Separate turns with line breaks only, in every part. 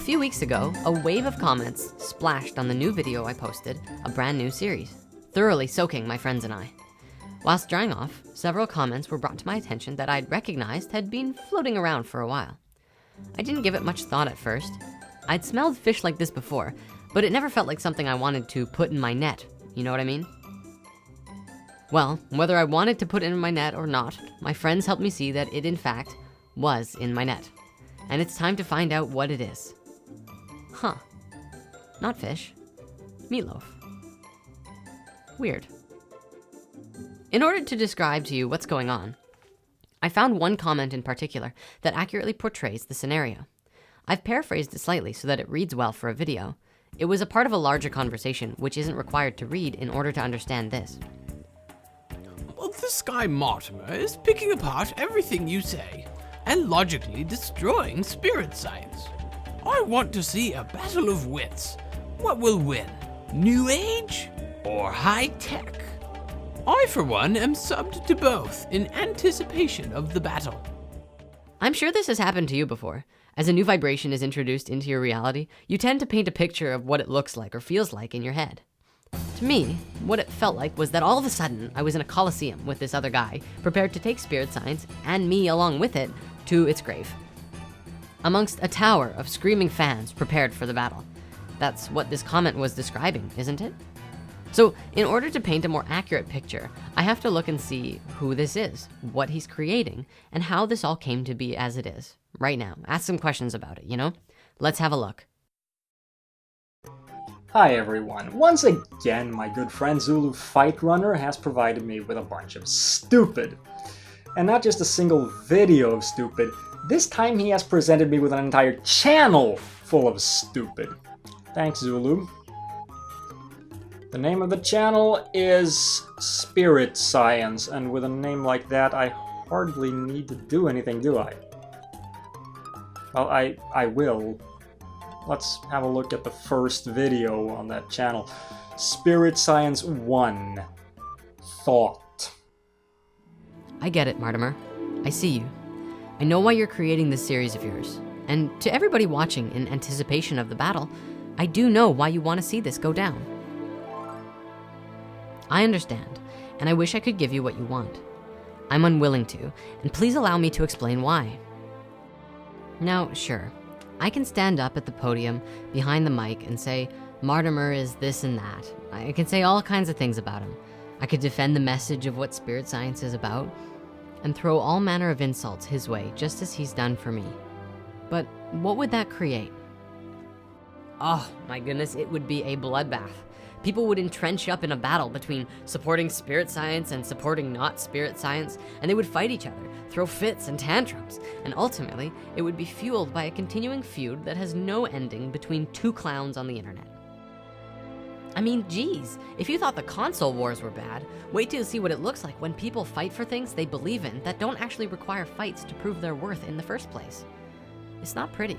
few weeks ago, a wave of comments splashed on the new video I posted, a brand new series, thoroughly soaking my friends and I. Whilst drying off, several comments were brought to my attention that I'd recognized had been floating around for a while. I didn't give it much thought at first. I'd smelled fish like this before, but it never felt like something I wanted to put in my net. You know what I mean? Well, whether I wanted to put it in my net or not, my friends helped me see that it in fact was in my net. And it's time to find out what it is. Huh, not fish, meatloaf. Weird. In order to describe to you what's going on, I found one comment in particular that accurately portrays the scenario. I've paraphrased it slightly so that it reads well for a video. It was a part of a larger conversation, which isn't required to read in order to understand this.
Well, this guy Mortimer is picking apart everything you say and logically destroying spirit science. I want to see a battle of wits. What will win? New Age or high tech? I, for one, am subbed to both in anticipation of the battle.
I'm sure this has happened to you before. As a new vibration is introduced into your reality, you tend to paint a picture of what it looks like or feels like in your head. To me, what it felt like was that all of a sudden I was in a coliseum with this other guy, prepared to take spirit science, and me along with it, to its grave. Amongst a tower of screaming fans prepared for the battle. That's what this comment was describing, isn't it? So in order to paint a more accurate picture, I have to look and see who this is, what he's creating, and how this all came to be as it is. Right now, ask some questions about it, you know? Let's have a look.
Hi everyone, once again my good friend Zulu Fight Runner has provided me with a bunch of stupid. And not just a single video of stupid, this time he has presented me with an entire channel full of stupid. Thanks, Zulu. The name of the channel is Spirit Science, and with a name like that I hardly need to do anything, do I? Well, I will. Let's have a look at the first video on that channel. Spirit Science 1. Thought.
I get it, Mortimer. I see you. I know why you're creating this series of yours. And to everybody watching in anticipation of the battle, I do know why you want to see this go down. I understand, and I wish I could give you what you want. I'm unwilling to, and please allow me to explain why. Now, sure, I can stand up at the podium behind the mic and say, Mortimer is this and that. I can say all kinds of things about him. I could defend the message of what spirit science is about and throw all manner of insults his way, just as he's done for me. But what would that create? Oh my goodness, it would be a bloodbath. People would entrench up in a battle between supporting spirit science and supporting not spirit science, and they would fight each other, throw fits and tantrums, and ultimately, it would be fueled by a continuing feud that has no ending between two clowns on the internet. I mean, geez, if you thought the console wars were bad, wait till you see what it looks like when people fight for things they believe in that don't actually require fights to prove their worth in the first place. It's not pretty.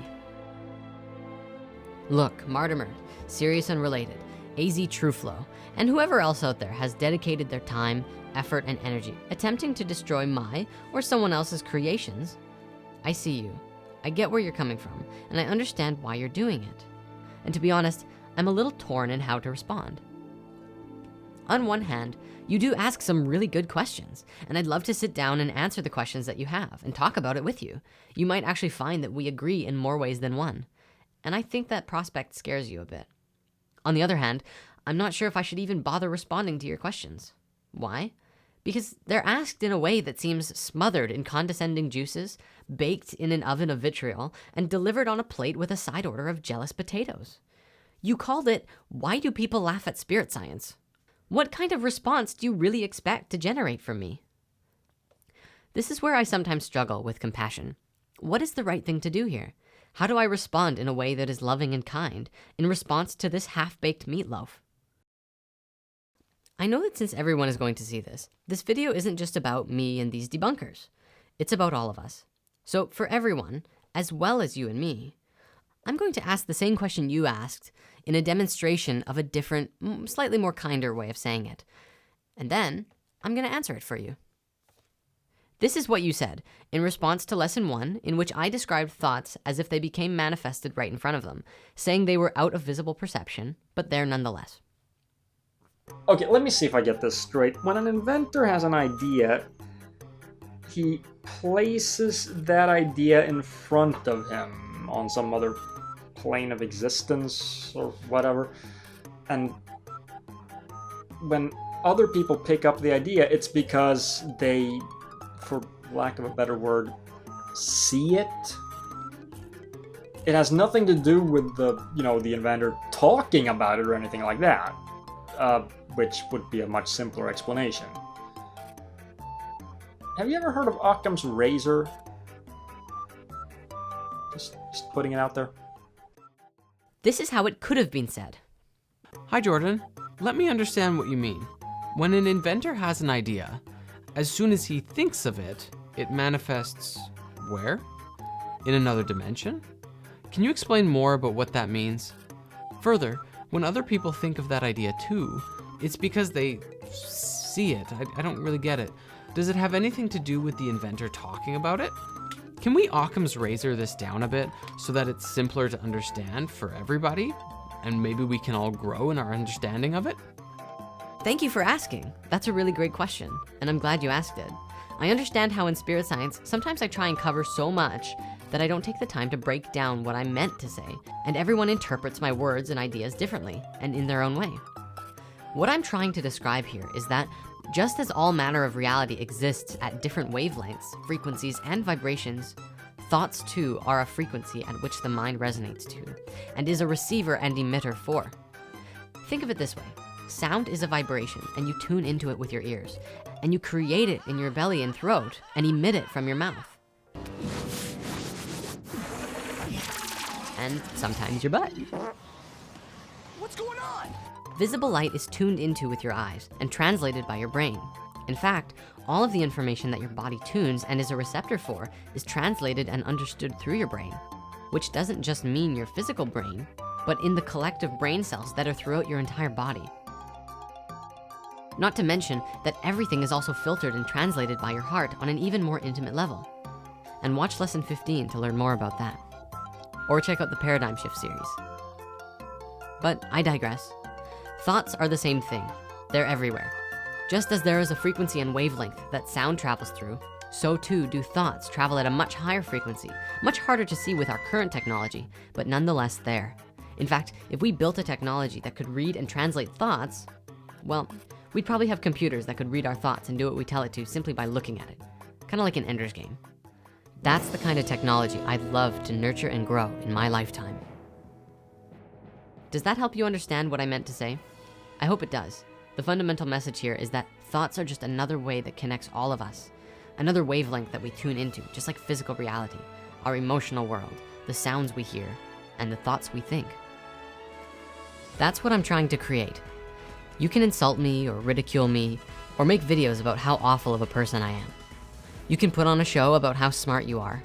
Look, Mortimer, serious and related, AZ Trueflow, and whoever else out there has dedicated their time, effort, and energy attempting to destroy my or someone else's creations. I see you. I get where you're coming from, and I understand why you're doing it. And to be honest, I'm a little torn in how to respond. On one hand, you do ask some really good questions, and I'd love to sit down and answer the questions that you have and talk about it with you. You might actually find that we agree in more ways than one. And I think that prospect scares you a bit. On the other hand, I'm not sure if I should even bother responding to your questions. Why? Because they're asked in a way that seems smothered in condescending juices, baked in an oven of vitriol, and delivered on a plate with a side order of jealous potatoes. You called it, "Why do people laugh at spirit science?" What kind of response do you really expect to generate from me? This is where I sometimes struggle with compassion. What is the right thing to do here? How do I respond in a way that is loving and kind in response to this half-baked meatloaf? I know that since everyone is going to see this video isn't just about me and these debunkers. It's about all of us. So for everyone, as well as you and me, I'm going to ask the same question you asked in a demonstration of a different, slightly more kinder way of saying it. And then I'm gonna answer it for you. This is what you said in response to lesson 1, in which I described thoughts as if they became manifested right in front of them, saying they were out of visible perception, but there nonetheless.
Okay, let me see if I get this straight. When an inventor has an idea, he places that idea in front of him on some other plane of existence or whatever. And when other people pick up the idea, it's because they, for lack of a better word, see it. It has nothing to do with the inventor talking about it or anything like that, which would be a much simpler explanation. Have you ever heard of Occam's razor? Just putting it out there.
This is how it could have been said.
Hi, Jordan. Let me understand what you mean. When an inventor has an idea, as soon as he thinks of it, it manifests where? In another dimension? Can you explain more about what that means? Further, when other people think of that idea too, it's because they see it. I don't really get it. Does it have anything to do with the inventor talking about it? Can we Occam's razor this down a bit so that it's simpler to understand for everybody? And maybe we can all grow in our understanding of it?
Thank you for asking. That's a really great question, and I'm glad you asked it. I understand how in spirit science, sometimes I try and cover so much that I don't take the time to break down what I meant to say, and everyone interprets my words and ideas differently and in their own way. What I'm trying to describe here is that just as all manner of reality exists at different wavelengths, frequencies, and vibrations, thoughts too are a frequency at which the mind resonates to, and is a receiver and emitter for. Think of it this way. Sound is a vibration, and you tune into it with your ears, and you create it in your belly and throat, and emit it from your mouth. And sometimes your butt.
What's going on?
Visible light is tuned into with your eyes and translated by your brain. In fact, all of the information that your body tunes and is a receptor for is translated and understood through your brain, which doesn't just mean your physical brain, but in the collective brain cells that are throughout your entire body. Not to mention that everything is also filtered and translated by your heart on an even more intimate level. And watch lesson 15 to learn more about that. Or check out the Paradigm Shift series. But I digress. Thoughts are the same thing. They're everywhere. Just as there is a frequency and wavelength that sound travels through, so too do thoughts travel at a much higher frequency, much harder to see with our current technology, but nonetheless there. In fact, if we built a technology that could read and translate thoughts, well, we'd probably have computers that could read our thoughts and do what we tell it to simply by looking at it. Kind of like an Ender's Game. That's the kind of technology I'd love to nurture and grow in my lifetime. Does that help you understand what I meant to say? I hope it does. The fundamental message here is that thoughts are just another way that connects all of us. Another wavelength that we tune into, just like physical reality, our emotional world, the sounds we hear, and the thoughts we think. That's what I'm trying to create. You can insult me or ridicule me, or make videos about how awful of a person I am. You can put on a show about how smart you are.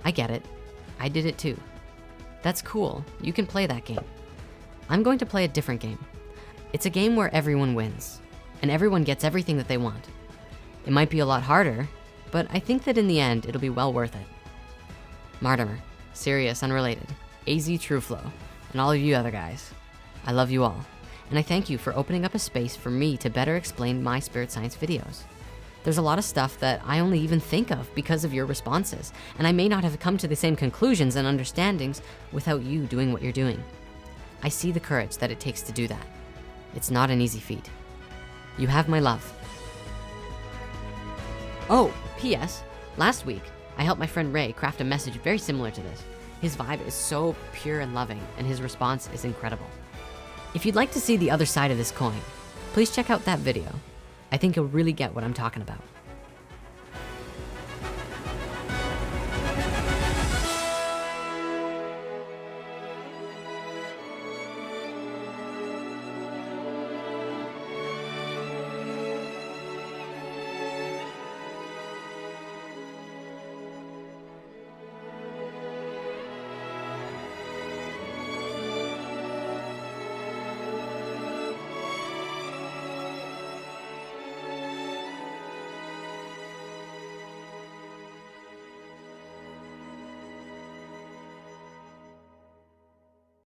I get it. I did it too. That's cool. You can play that game. I'm going to play a different game. It's a game where everyone wins, and everyone gets everything that they want. It might be a lot harder, but I think that in the end, it'll be well worth it. Martimer, Sirius Unrelated, AZ Trueflow, and all of you other guys. I love you all, and I thank you for opening up a space for me to better explain my spirit science videos. There's a lot of stuff that I only even think of because of your responses, and I may not have come to the same conclusions and understandings without you doing what you're doing. I see the courage that it takes to do that. It's not an easy feat. You have my love. Oh, P.S. Last week, I helped my friend Ray craft a message very similar to this. His vibe is so pure and loving, and his response is incredible. If you'd like to see the other side of this coin, please check out that video. I think you'll really get what I'm talking about.